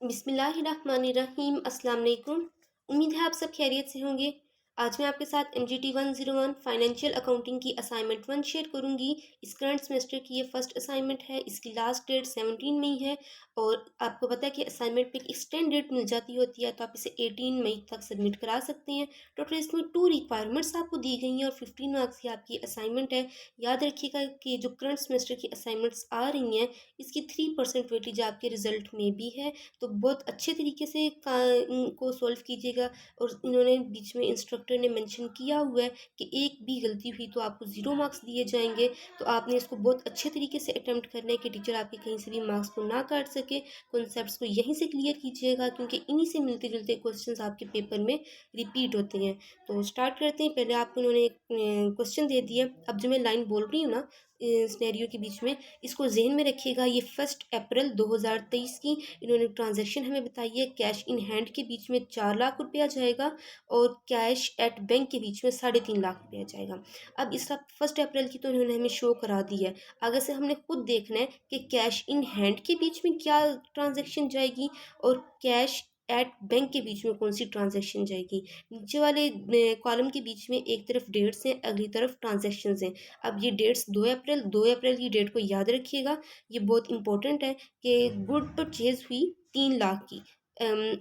बिस्मिल्लाहिर्रहमानिर्रहीम अस्सलाम वालेकुम। उम्मीद है आप सब खैरियत से होंगे। आज मैं आपके साथ एनजीटी 101 फाइनेंशियल अकाउंटिंग की असाइनमेंट 1 शेयर करूंगी। इस करंट सेमेस्टर की ये फर्स्ट असाइनमेंट है। इसकी लास्ट डेट 17 मई है और आपको पता है कि असाइनमेंट पे एक एक्सटेंड डेट मिल जाती होती है, तो आप इसे 18 मई तक सबमिट करा सकते हैं। टोटल इसमें 2 रिक्वायरमेंट्स आपको दी गई हैं और 15 मार्क्स की आपकी असाइनमेंट है। याद रखिएगा कि जो करंट सेमेस्टर की असाइनमेंट्स आ रही हैं, इसकी 3% वेटेज आपके रिजल्ट में भी है। तो बहुत अच्छे तरीके से इनको सॉल्व कीजिएगा। और इन्होंने बीच में इंस्ट्रक्टर ने मेंशन किया हुआ है कि एक भी गलती हुई तो आपको 0 मार्क्स दिए जाएंगे। तो आपने इसको बहुत अच्छे तरीके से अटेम्प्ट करना है कि टीचर आपके कहीं से भी मार्क्स को ना काट सके। कॉन्सेप्ट्स को यहीं से क्लियर कीजिएगा, क्योंकि इन्हीं से मिलते जुलते क्वेश्चंस आपके पेपर में रिपीट होते हैं। तो स्टार्ट करते हैं। पहले आपको इन्होंने एक क्वेश्चन दे दिया। अब जो मैं लाइन बोल रही हूँ ना सिनेरियो के बीच में, इसको जहन में रखिएगा। ये 1 अप्रैल 2023 की इन्होंने ट्रांजैक्शन हमें बताई है। कैश इन हैंड के बीच में 4 लाख रुपया जाएगा और कैश एट बैंक के बीच में 3.5 लाख रुपया जाएगा। अब इस 1 अप्रैल की तो इन्होंने हमें शो करा दी है। आगे से हमने खुद देखना है कि कैश इन हैंड के बीच में क्या ट्रांजैक्शन जाएगी और कैश एट बैंक के बीच में कौन सी ट्रांजैक्शन जाएगी। नीचे वाले कॉलम के बीच में एक तरफ डेट्स हैं, अगली तरफ ट्रांजैक्शंस हैं। अब ये डेट्स 2 अप्रैल की डेट को याद रखिएगा। ये बहुत इंपॉर्टेंट है कि गुड परचेज हुई 3 लाख की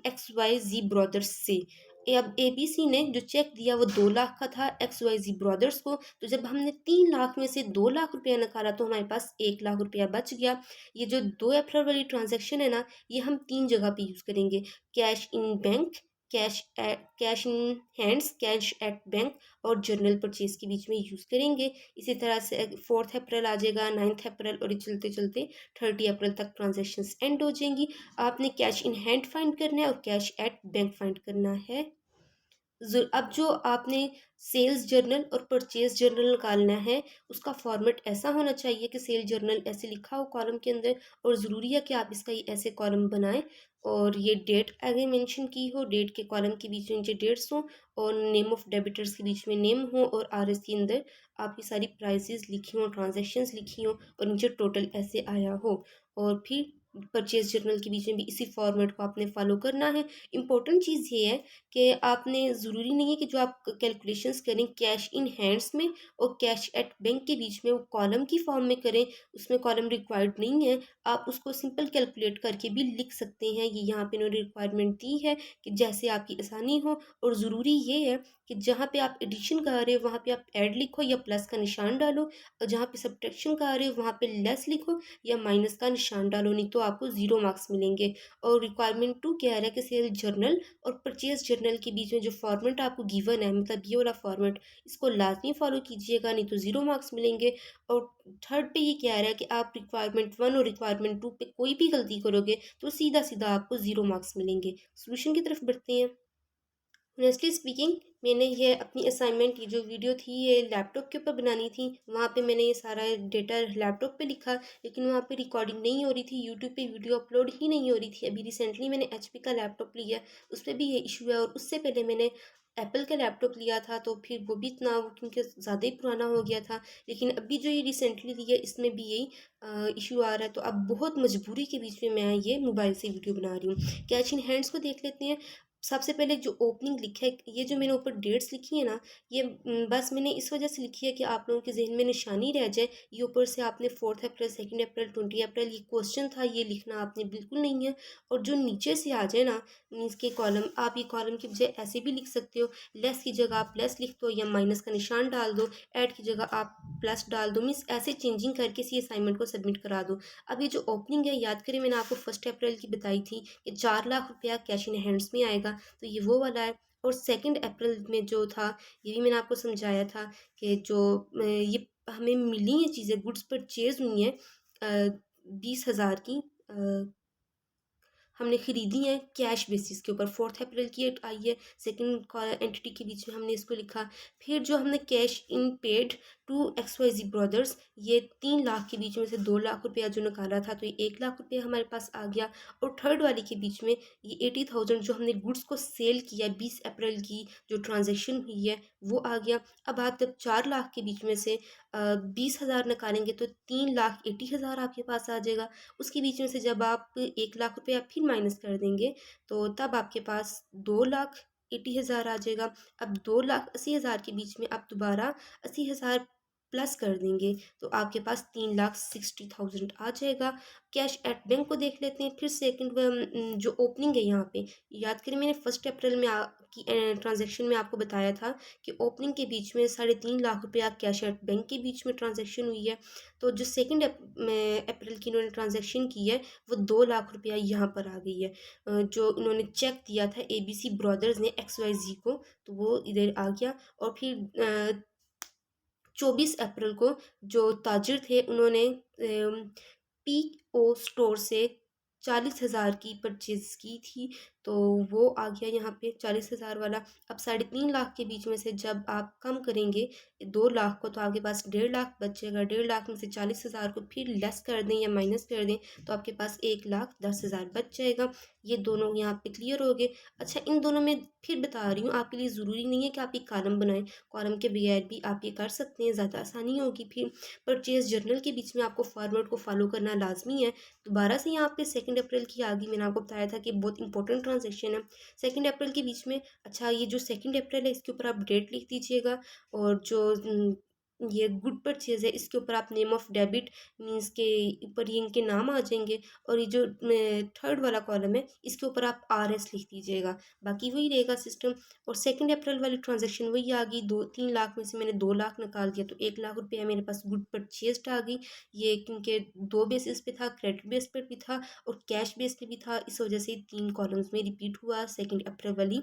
XYZ ब्रदर्स से। अब ABC ने जो चेक दिया वो 2 लाख का था XYZ ब्रदर्स को। तो जब हमने 3 लाख में से 2 लाख रुपया निकाला तो हमारे पास 1 लाख रुपया बच गया। ये जो 2 अप्रैल वाली ट्रांजेक्शन है ना, ये हम 3 जगह पे यूज़ करेंगे। Cash in bank, cash in hands, cash at bank और जर्नल परचेज के बीच में यूज़ करेंगे। इसी तरह से 4 अप्रैल आ जाएगा, 9 अप्रैल और ये चलते चलते 30 अप्रैल तक ट्रांजेक्शन्स एंड हो जाएंगी। आपने कैश इन हैंड फाइंड करना है और कैश एट बैंक फाइंड करना है। अब जो आपने सेल्स जर्नल और परचेज जर्नल निकालना है, उसका फॉर्मेट ऐसा होना चाहिए कि सेल जर्नल ऐसे लिखा हो कॉलम के अंदर, और ज़रूरी है कि आप इसका ये ऐसे कॉलम बनाएं और ये डेट आगे मेंशन की हो, डेट के कॉलम के बीच में नीचे डेट्स हो और नेम ऑफ डेबिटर्स के बीच में नेम हो और RS के अंदर आपकी सारी प्राइसेस लिखी हो, ट्रांजेक्शन्स लिखी हो और नीचे टोटल ऐसे आया हो। और फिर परचेज जर्नल के बीच में भी इसी फॉर्मेट को आपने फॉलो करना है। इम्पोर्टेंट चीज़ ये है कि आपने ज़रूरी नहीं है कि जो आप कैलकुलेशंस करें कैश इन हैंड्स में और कैश एट बैंक के बीच में वो कॉलम की फॉर्म में करें। उसमें कॉलम रिक्वायर्ड नहीं है, आप उसको सिंपल कैलकुलेट करके भी लिख सकते हैं। ये यहाँ पे उन्होंने रिक्वायरमेंट दी है कि जैसे आपकी आसानी हो। और ज़रूरी ये है कि जहाँ पे आप एडिशन कर रहे हो वहाँ पे आप ऐड लिखो या प्लस का निशान डालो, और जहाँ पे सब्ट्रैक्शन कर रहे हो वहाँ पे लेस लिखो या माइनस का निशान डालो, नहीं तो आपको 0 मार्क्स मिलेंगे। और रिक्वायरमेंट 2 कह रहा है कि सेल जर्नल और परचेज जर्नल के बीच में जो फॉर्मेट आपको गिवन है, मतलब ये वाला फॉर्मेट, इसको लाजमी फॉलो कीजिएगा, नहीं तो 0 मार्क्स मिलेंगे। और थर्ड पे ये कह रहा है कि आप रिक्वायरमेंट 1 और रिक्वायरमेंट 2 पे कोई भी गलती करोगे तो सीधा सीधा आपको 0 मार्क्स मिलेंगे। सोल्यूशन की तरफ बढ़ते हैं। ऑनेस्टली स्पीकिंग, मैंने ये अपनी असाइनमेंट, ये जो वीडियो थी, ये लैपटॉप के ऊपर बनानी थी। वहाँ पे मैंने ये सारा डेटा लैपटॉप पे लिखा, लेकिन वहाँ पे रिकॉर्डिंग नहीं हो रही थी, यूट्यूब पे वीडियो अपलोड ही नहीं हो रही थी। अभी रिसेंटली मैंने HP का लैपटॉप लिया, उस पर भी ये इशू है। और उससे पहले मैंने एप्पल का लैपटॉप लिया था, तो फिर वो भी इतना क्योंकि ज़्यादा ही पुराना हो गया था। लेकिन अभी जो ये रिसेंटली लिया इसमें भी यही इशू आ रहा है। तो अब बहुत मजबूरी के बीच में मैं ये मोबाइल से वीडियो बना रही हूँ। कैच इन हैंड्स को देख लेते हैं। सबसे पहले जो ओपनिंग लिखा है, ये जो मैंने ऊपर डेट्स लिखी है ना, ये बस मैंने इस वजह से लिखी है कि आप लोगों के जहन में निशानी रह जाए। ये ऊपर से आपने 4 अप्रैल, 2 अप्रैल, 20 अप्रैल ये क्वेश्चन था, ये लिखना आपने बिल्कुल नहीं है। और जो नीचे से आ जाए ना, मीन्स के कॉलम, आप ये कॉलम की बजाय ऐसे भी लिख सकते हो। लेस की जगह आप लेस लिख दो या माइनस का निशान डाल दो, ऐड की जगह आप प्लस डाल दो, मीन्स ऐसे चेंजिंग करके इसी असाइनमेंट को सबमिट करा दो। अब ये जो ओपनिंग है, याद करें मैंने आपको 1 अप्रैल की बताई थी कि 4 लाख रुपया कैश इन हैंड्स में आएगा, तो ये वो वाला है। और 2 अप्रैल में जो था, ये भी मैंने आपको समझाया था कि जो ये हमें मिली हैं चीज़ें, गुड्स परचेज हुई हैं 20,000 की, हमने ख़रीदी है कैश बेसिस के ऊपर। 4 अप्रैल की एक आई है, सेकंड एंटिटी के बीच में हमने इसको लिखा। फिर जो हमने cash in paid to XYZ brothers, ये 3 लाख के बीच में से 2 लाख रुपया जो निकाला था, तो ये 1 लाख रुपया हमारे पास आ गया। और थर्ड वाली के बीच में ये 80,000 जो हमने गुड्स को सेल किया 20 अप्रैल की जो ट्रांजेक्शन हुई है वो आ गया। अब आप जब 4 लाख के बीच में से 20,000 निकालेंगे तो 3,80,000 आपके पास आ जाएगा। उसके बीच में से जब आप 1 लाख रुपया फिर फिर माइनस कर देंगे तो तब आपके पास 2,80,000 आ जाएगा। अब 2,80,000 के बीच में आप दोबारा 80,000 प्लस कर देंगे तो आपके पास 3,60,000 आ जाएगा। कैश एट बैंक को देख लेते हैं। फिर सेकंड जो ओपनिंग है यहाँ पे, याद करें मैंने 1 अप्रैल में की ट्रांजैक्शन में आपको बताया था कि ओपनिंग के बीच में 3.5 लाख रुपया कैश एट बैंक के बीच में ट्रांजैक्शन हुई है। तो जो सेकंड अप्रैल की इन्होंने ट्रांजैक्शन की है वो 2 लाख रुपया यहाँ पर आ गई है। जो इन्होंने चेक दिया था ABC ब्रदर्स ने XYZ को, तो वो इधर आ गया। और फिर 24 अप्रैल को जो ताजिर थे उन्होंने PO स्टोर से 40,000 की परचेज की थी, तो वो आ गया यहाँ पे 40,000 वाला। अब 3.5 लाख के बीच में से जब आप कम करेंगे 2 लाख को तो आपके पास 1.5 लाख बचेगा। 1.5 लाख में से 40,000 को फिर लेस कर दें या माइनस कर दें तो आपके पास 1,10,000 बच जाएगा। ये दोनों यहाँ पे क्लियर हो गए। अच्छा, इन दोनों में फिर बता रही हूँ, आपके लिए ज़रूरी नहीं है कि आप एक कॉलम बनाएं, कॉलम के बगैर भी आप ये कर सकते हैं, ज़्यादा आसानी होगी। फिर परचेज जर्नल के बीच में आपको फॉर्मेट को फॉलो करना लाजमी है। दोबारा से यहाँ पे 2 अप्रैल की आ गई। मैंने आपको बताया था कि बहुत इंपॉर्टेंट ट्रांजेक्शन है 2 अप्रैल के बीच में। अच्छा, ये जो 2 अप्रैल है इसके ऊपर आप डेट लिख दीजिएगा, और जो ये गुड परचेज है इसके ऊपर आप नेम ऑफ डेबिट मीन्स के ऊपर ये इनके नाम आ जाएंगे, और ये जो थर्ड वाला कॉलम है इसके ऊपर आप RS लिख दीजिएगा। बाकी वही रहेगा सिस्टम। और 2 अप्रैल वाली ट्रांजेक्शन वही आ गई। 3 लाख में से मैंने 2 लाख निकाल दिया तो 1 लाख रुपया मेरे पास गुड परचेज आ गई। ये क्योंकि 2 बेसिस पे था, क्रेडिट बेस पर भी था और कैश बेस पे भी था, इस वजह से 3 कॉलम्स में रिपीट हुआ 2 अप्रैल वाली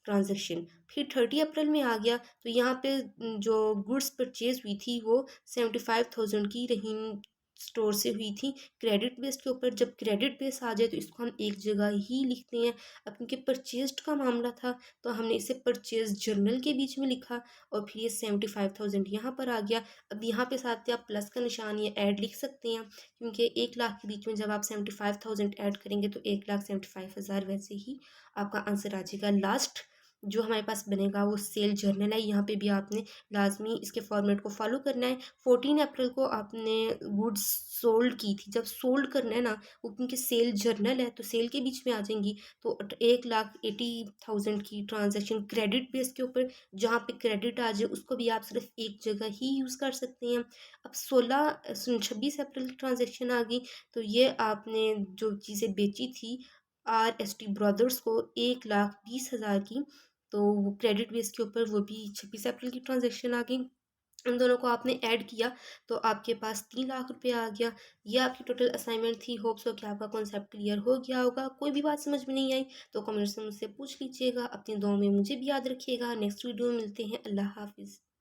ट्रांजैक्शन। फिर 30 अप्रैल में आ गया तो यहाँ पे जो गुड्स परचेज हुई थी वो 75,000 की रहीम स्टोर से हुई थी क्रेडिट बेस के ऊपर। जब क्रेडिट बेस आ जाए तो इसको हम एक जगह ही लिखते हैं। अब क्योंकि परचेज्ड का मामला था तो हमने इसे परचेज जर्नल के बीच में लिखा, और फिर ये 75,000 यहाँ पर आ गया। अब यहाँ पे साथ ही आप प्लस का निशान या ऐड लिख सकते हैं, क्योंकि 1 लाख के बीच में जब आप 75,000 ऐड करेंगे तो 1,75,000 वैसे ही आपका आंसर आ जाएगा। लास्ट जो हमारे पास बनेगा वो सेल जर्नल है। यहाँ पे भी आपने लाजमी इसके फॉर्मेट को फॉलो करना है। 14 अप्रैल को आपने गुड्स सोल्ड की थी, जब सोल्ड करना है ना वो क्योंकि सेल जर्नल है तो सेल के बीच में आ जाएंगी। तो 1,80,000 की ट्रांजैक्शन क्रेडिट बेस के ऊपर, जहाँ पे क्रेडिट आ जाए उसको भी आप सिर्फ एक जगह ही यूज़ कर सकते हैं। अब 26 अप्रैल की ट्रांजैक्शन आ गई, तो ये आपने जो चीज़ें बेची थी RST ब्रदर्स को 1,20,000 की, तो वो क्रेडिट बेस के ऊपर वो भी 26 अप्रैल की ट्रांजैक्शन आ गई। उन दोनों को आपने ऐड किया तो आपके पास 3 लाख रुपया आ गया। ये आपकी टोटल असाइनमेंट थी। होप्स हो कि आपका कॉन्सेप्ट क्लियर हो गया होगा। कोई भी बात समझ में नहीं आई तो कमेंट्स में मुझसे पूछ लीजिएगा। अपनी दुआओं में मुझे भी याद रखिएगा। नेक्स्ट वीडियो में मिलते हैं। अल्लाह हाफिज़।